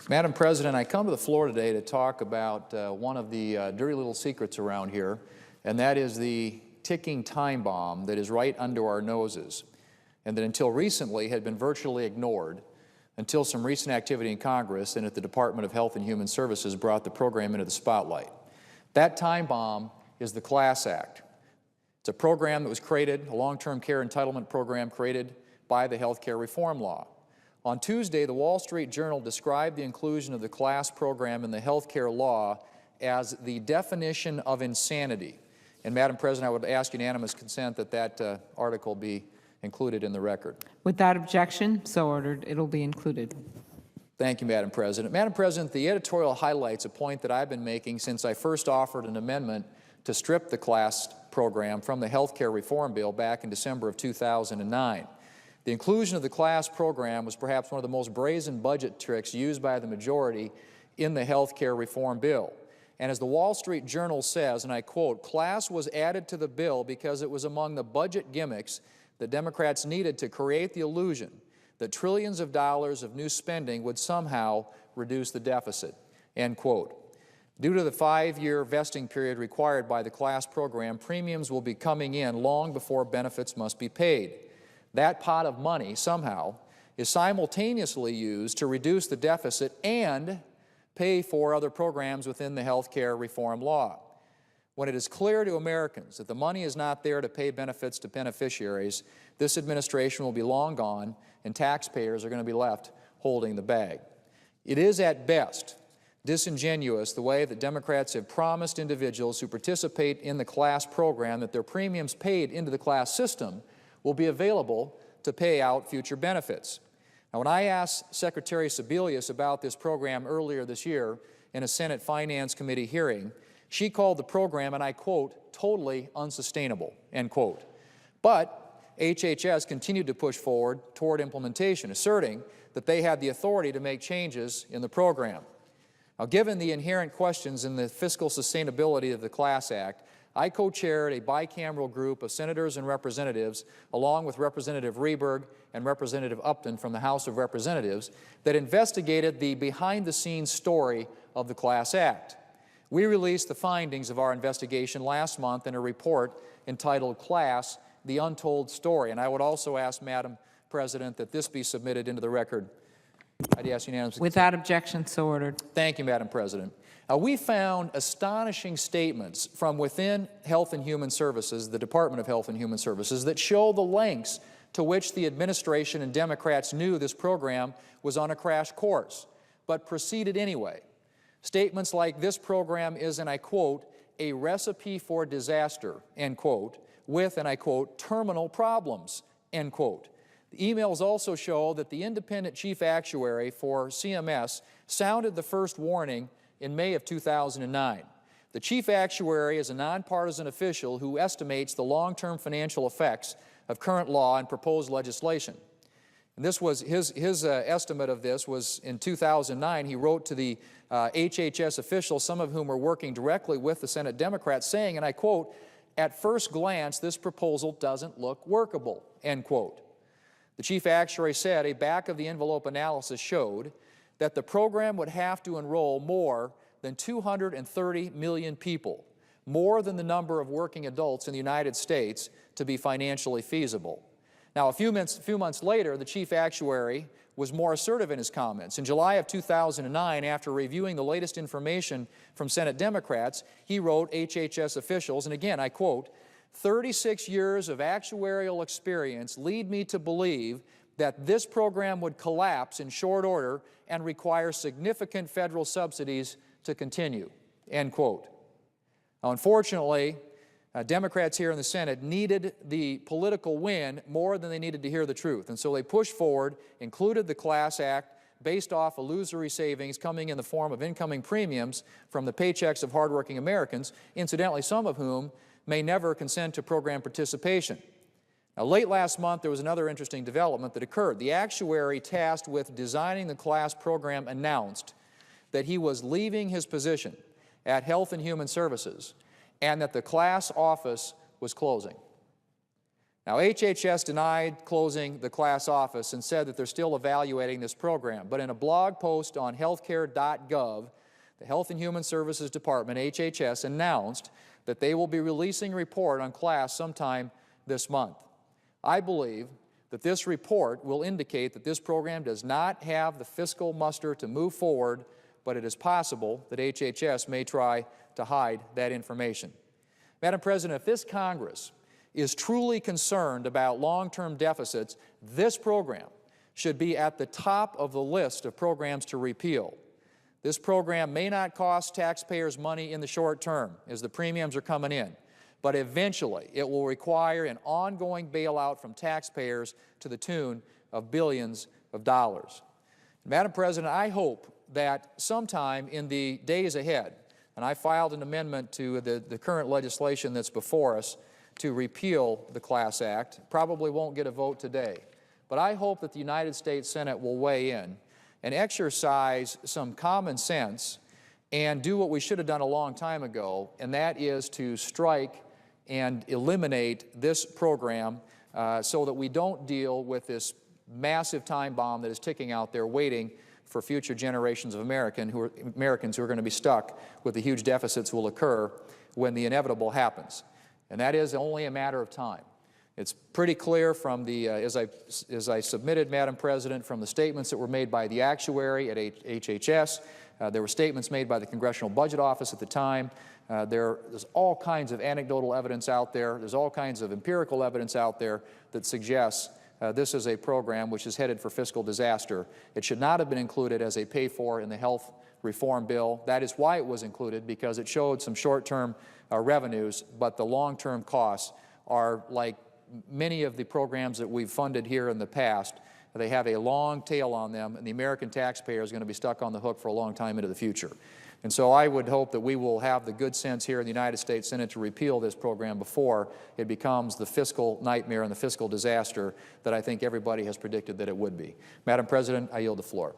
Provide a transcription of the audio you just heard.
Madam President, I come to the floor today to talk about one of the dirty little secrets around here, and that is the ticking time bomb that is right under our noses, and that until recently had been virtually ignored until some recent activity in Congress and at the Department of Health and Human Services brought the program into the spotlight. That time bomb is the CLASS Act. It's a program that was created, a long-term care entitlement program created by the health care reform law. On Tuesday, the Wall Street Journal described the inclusion of the CLASS program in the health care law as the definition of insanity. And Madam President, I would ask unanimous consent that that article be included in the record. Without objection, so ordered. It'll be included. Thank you, Madam President. Madam President, the editorial highlights a point that I've been making since I first offered an amendment to strip the CLASS program from the health care reform bill back in December of 2009. The inclusion of the CLASS program was perhaps one of the most brazen budget tricks used by the majority in the health care reform bill. And as the Wall Street Journal says, and I quote, "CLASS was added to the bill because it was among the budget gimmicks that Democrats needed to create the illusion that trillions of dollars of new spending would somehow reduce the deficit," end quote. Due to the 5-year vesting period required by the CLASS program, premiums will be coming in long before benefits must be paid. That pot of money somehow is simultaneously used to reduce the deficit and pay for other programs within the health care reform law. When it is clear to Americans that the money is not there to pay benefits to beneficiaries, this administration will be long gone and taxpayers are going to be left holding the bag. It is at best disingenuous the way that Democrats have promised individuals who participate in the CLASS program that their premiums paid into the CLASS system will be available to pay out future benefits. Now, when I asked Secretary Sebelius about this program earlier this year in a Senate Finance Committee hearing, she called the program, and I quote, "totally unsustainable," end quote. But HHS continued to push forward toward implementation, asserting that they had the authority to make changes in the program. Now, given the inherent questions in the fiscal sustainability of the CLASS Act, I co-chaired a bicameral group of senators and representatives, along with Representative Rehberg and Representative Upton from the House of Representatives, that investigated the behind-the-scenes story of the CLASS Act. We released the findings of our investigation last month in a report entitled CLASS, The Untold Story. And I would also ask, Madam President, that this be submitted into the record. I'd ask unanimous consent. Without objection, so ordered. Thank you, Madam President. We found astonishing statements from within Health and Human Services, the Department of Health and Human Services, that show the lengths to which the administration and Democrats knew this program was on a crash course, but proceeded anyway. Statements like this program is, and I quote, "a recipe for disaster," end quote, with, and I quote, "terminal problems," end quote. The emails also show that the independent chief actuary for CMS sounded the first warning in May of 2009. The chief actuary is a nonpartisan official who estimates the long-term financial effects of current law and proposed legislation. And this was his estimate of this was in 2009. He wrote to the HHS officials, some of whom were working directly with the Senate Democrats, saying, and I quote, "at first glance, this proposal doesn't look workable," end quote. The chief actuary said a back-of-the-envelope analysis showed that the program would have to enroll more than 230 million people, more than the number of working adults in the United States, to be financially feasible. Now, a few months later, the chief actuary was more assertive in his comments. In July of 2009, after reviewing the latest information from Senate Democrats, he wrote HHS officials, and again, I quote, "36 years of actuarial experience lead me to believe that this program would collapse in short order and require significant federal subsidies to continue," end quote. Now, unfortunately, Democrats here in the Senate needed the political win more than they needed to hear the truth. And so they pushed forward, included the CLASS Act, based off illusory savings coming in the form of incoming premiums from the paychecks of hardworking Americans, incidentally, some of whom may never consent to program participation. Now, late last month, there was another interesting development that occurred. The actuary tasked with designing the CLASS program announced that he was leaving his position at Health and Human Services and that the CLASS office was closing. Now, HHS denied closing the class office and said that they're still evaluating this program. But in a blog post on healthcare.gov, the Health and Human Services Department, HHS, announced that they will be releasing a report on class sometime this month. I believe that this report will indicate that this program does not have the fiscal muster to move forward, but it is possible that HHS may try to hide that information. Madam President, if this Congress is truly concerned about long-term deficits, this program should be at the top of the list of programs to repeal. This program may not cost taxpayers money in the short term as the premiums are coming in, but eventually it will require an ongoing bailout from taxpayers to the tune of billions of dollars. Madam President, I hope that sometime in the days ahead, and I filed an amendment to the current legislation that's before us to repeal the Class Act, probably won't get a vote today, but I hope that the United States Senate will weigh in and exercise some common sense and do what we should have done a long time ago, and that is to strike and eliminate this program so that we don't deal with this massive time bomb that is ticking out there waiting for future generations of Americans who are going to be stuck with the huge deficits will occur when the inevitable happens. And that is only a matter of time. It's pretty clear from the, as I submitted, Madam President, from the statements that were made by the actuary at HHS, there were statements made by the Congressional Budget Office at the time. There's all kinds of anecdotal evidence out there. There's all kinds of empirical evidence out there that suggests this is a program which is headed for fiscal disaster. It should not have been included as a pay-for in the health reform bill. That is why it was included, because it showed some short-term revenues, but the long-term costs are like many of the programs that we've funded here in the past. They have a long tail on them, and the American taxpayer is going to be stuck on the hook for a long time into the future. And so I would hope that we will have the good sense here in the United States Senate to repeal this program before it becomes the fiscal nightmare and the fiscal disaster that I think everybody has predicted that it would be. Madam President, I yield the floor.